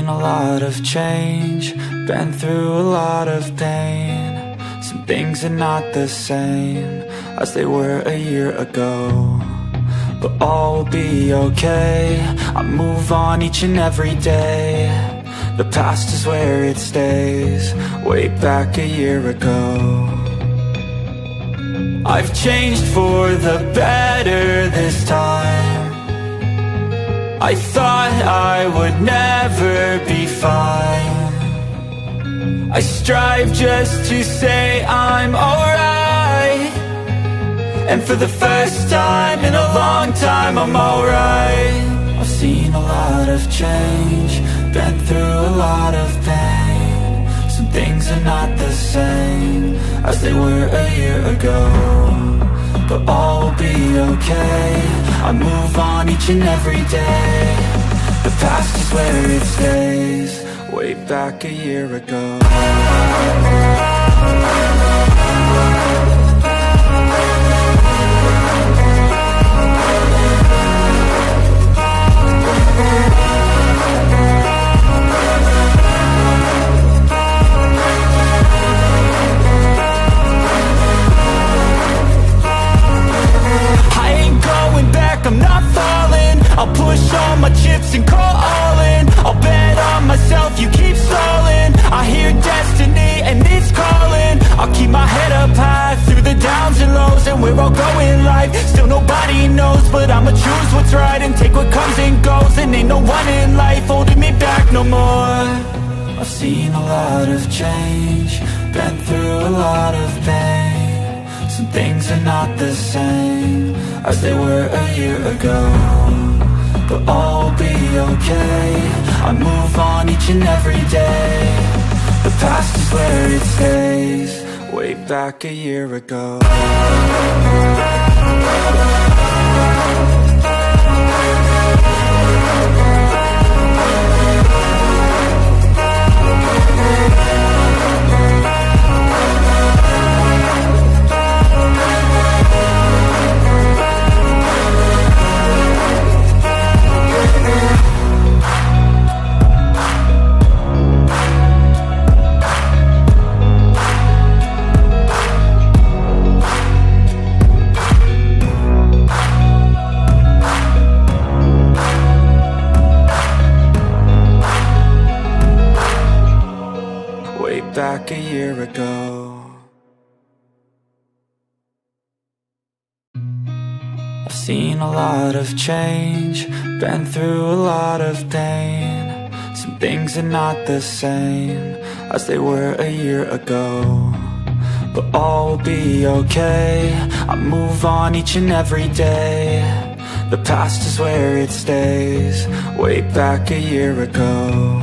a lot of change, been through a lot of pain. Some things are not the same as they were a year ago, but all will be okay. I move on each and every day. The past is where it stays, way back a year ago. I've changed for the better this time. I thought I would never be fine. I strive just to say I'm alright, and for the first time in a long time I'm alright. I've seen a lot of change, been through a lot of pain. Some things are not the same as they were a year ago, but all will be okay. I move on each and every day. The past is where it stays, way back a year ago. I'm not falling, I'll push all my chips and call all in. I'll bet on myself, you keep stalling. I hear destiny and it's calling. I'll keep my head up high through the downs and lows, and we're all going life. Still nobody knows, but I'ma choose what's right and take what comes and goes. And ain't no one in life holding me back no more. I've seen a lot of change, been through a lot of pain. Some things are not the same as they were a year ago, but all will be okay. I move on each and every day. The past is where it stays, way back a year ago. Back a year ago. I've seen a lot of change, been through a lot of pain. Some things are not the same as they were a year ago, but all will be okay. I move on each and every day. The past is where it stays, way back a year ago.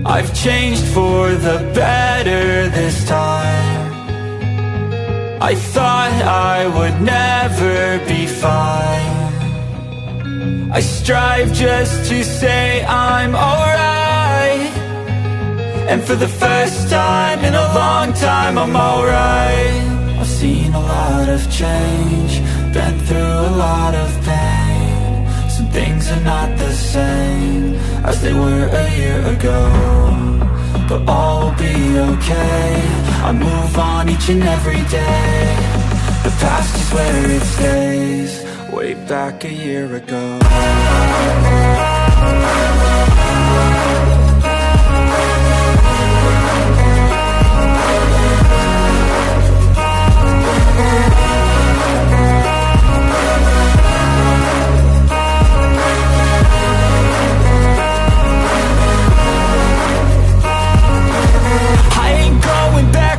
I've changed for the better this time. I thought I would never be fine. I strive just to say I'm alright, and for the first time in a long time I'm alright. I've seen a lot of change, been through a lot of pain. Some things are not the same as they were a year ago, but all will be okay. I move on each and every day. The past is where it stays, way back a year ago.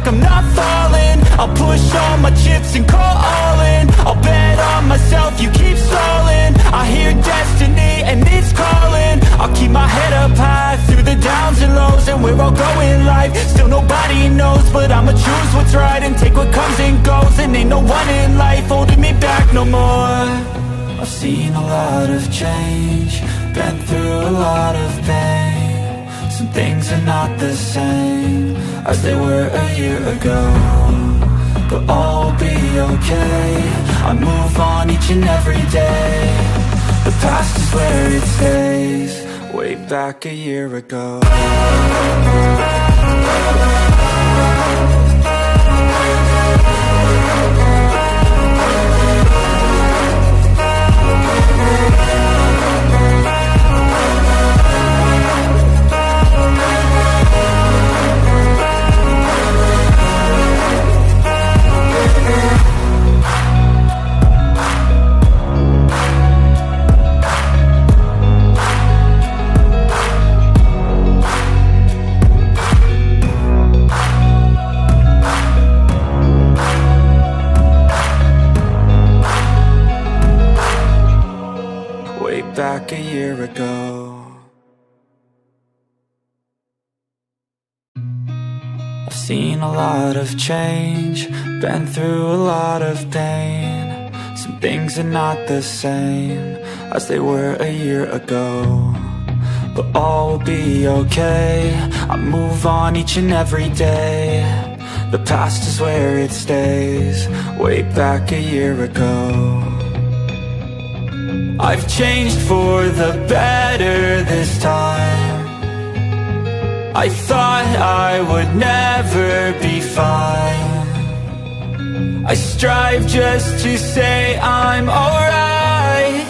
I'm not falling, I'll push all my chips and call all in. I'll bet on myself, you keep stalling. I hear destiny and it's calling. I'll keep my head up high through the downs and lows, and we're all going life. Still nobody knows, but I'ma choose what's right and take what comes and goes. And ain't no one in life holding me back no more. I've seen a lot of change, been through a lot of pain. Some things are not the same as they were a year ago, but all will be okay. I move on each and every day. The past is where it stays, way back a year ago. Back a year ago. I've seen a lot of change, been through a lot of pain. Some things are not the same as they were a year ago, but all will be okay. I move on each and every day. The past is where it stays, way back a year ago. I've changed for the better this time. I thought I would never be fine. I strive just to say I'm alright,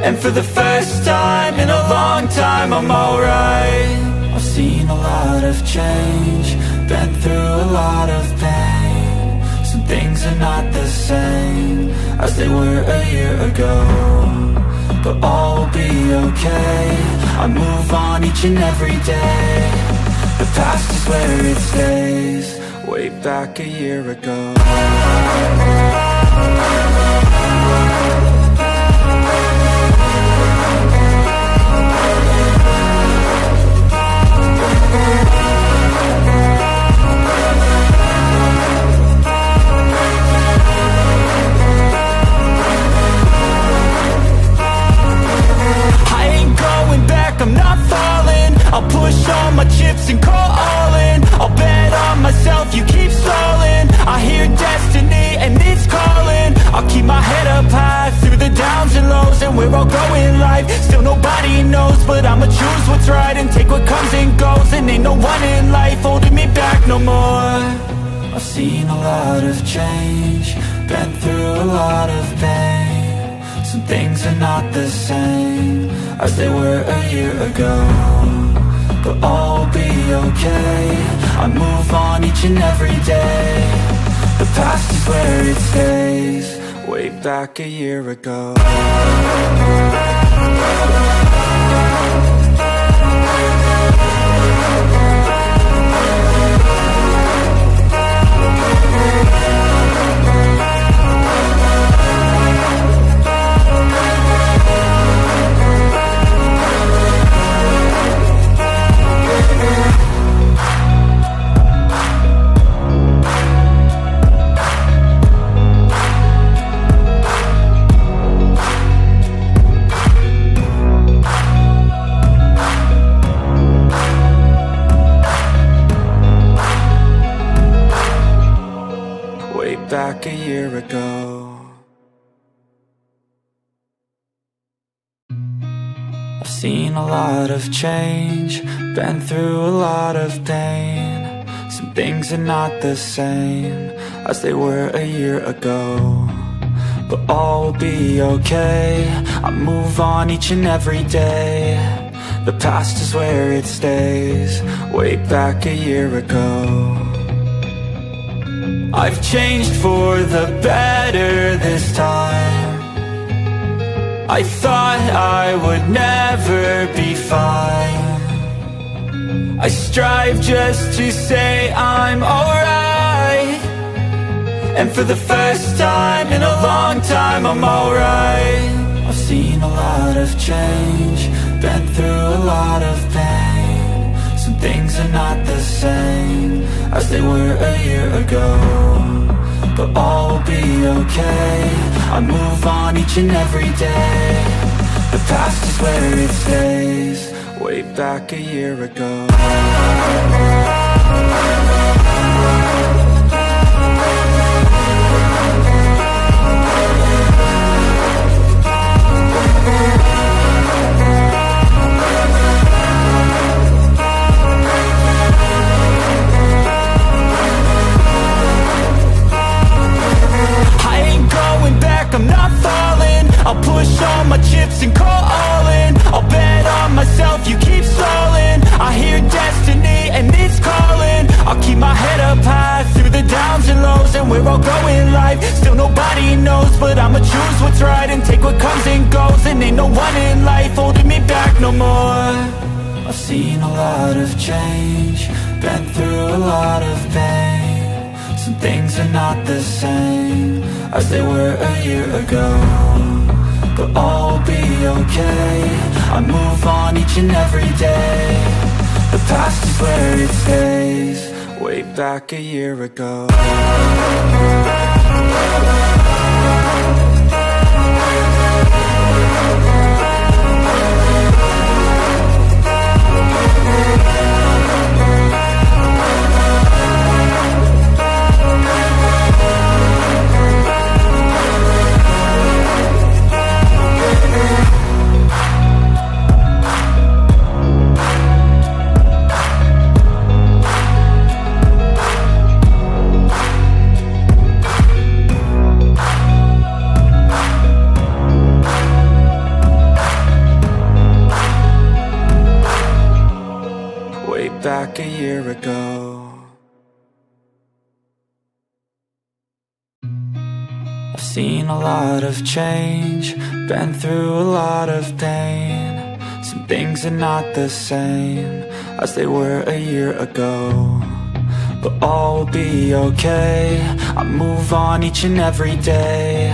and for the first time in a long time I'm alright. I've seen a lot of change, been through a lot of pain. Some things are not the same as they were a year ago, but all will be okay. I move on each and every day. The past is where it stays, way back a year ago. I'm not falling, I'll push all my chips and call all in. I'll bet on myself, you keep stalling. I hear destiny and it's calling. I'll keep my head up high through the downs and lows, and we're all going life. Still nobody knows, but I'ma choose what's right and take what comes and goes. And ain't no one in life holding me back no more. I've seen a lot of change, been through a lot of pain. Some things are not the same as they were a year ago, but all will be okay. I move on each and every day. The past is where it stays, way back a year ago. Back a year ago. I've seen a lot of change, been through a lot of pain. Some things are not the same as they were a year ago, but all will be okay. I move on each and every day. The past is where it stays, way back a year ago. I've changed for the better this time. I thought I would never be fine. I strive just to say I'm alright, and for the first time in a long time I'm alright. I've seen a lot of change, been through a lot of pain. Some things are not the same as they were a year ago, but all will be okay. I move on each and every day. The past is where it stays, way back a year ago. life. Still nobody knows, but I'ma choose what's right and take what comes and goes. And ain't no one in life holding me back no more. I've seen a lot of change, been through a lot of pain. Some things are not the same as they were a year ago, but all will be okay. I move on each and every day. The past is where it stays, way back a year ago. Back a year ago. I've seen a lot of change, been through a lot of pain. Some things are not the same as they were a year ago, but all will be okay. I move on each and every day.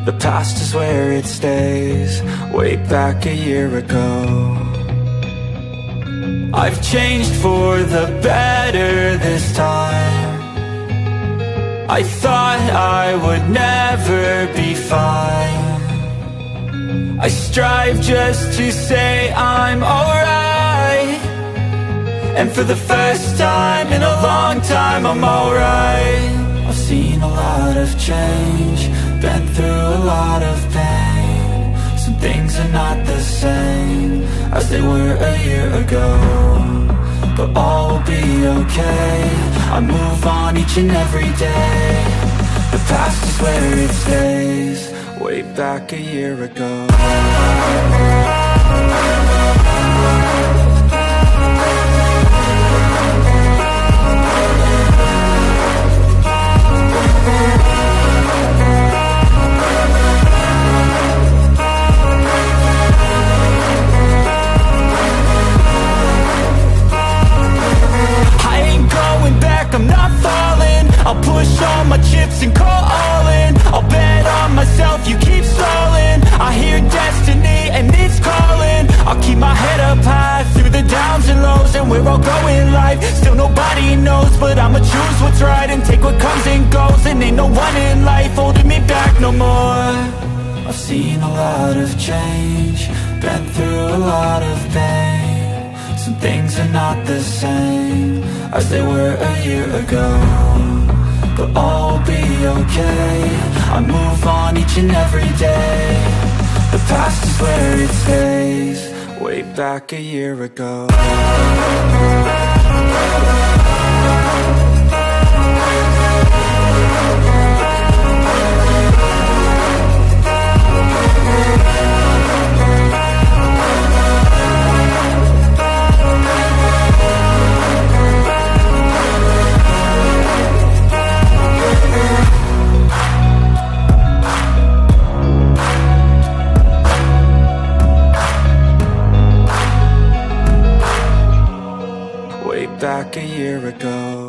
The past is where it stays, way back a year ago. I've changed for the better this time. I thought I would never be fine. I strive just to say I'm alright, and for the first time in a long time I'm alright. I've seen a lot of change, been through a lot of pain. Some things are not the same as they were a year ago, but all will be okay. I move on each and every day. The past is where it stays, way back a year ago. I'm not falling, I'll push all my chips and call all in. I'll bet on myself, you keep stalling. I hear destiny and it's calling. I'll keep my head up high through the downs and lows, and where I'll go in life, still nobody knows, but I'ma choose what's right and take what comes and goes. And ain't no one in life holding me back no more. I've seen a lot of change, been through a lot of pain. Some things are not the same as they were a year ago, but all will be okay. I move on each and every day. The past is where it stays, way back a year ago. Back a year ago.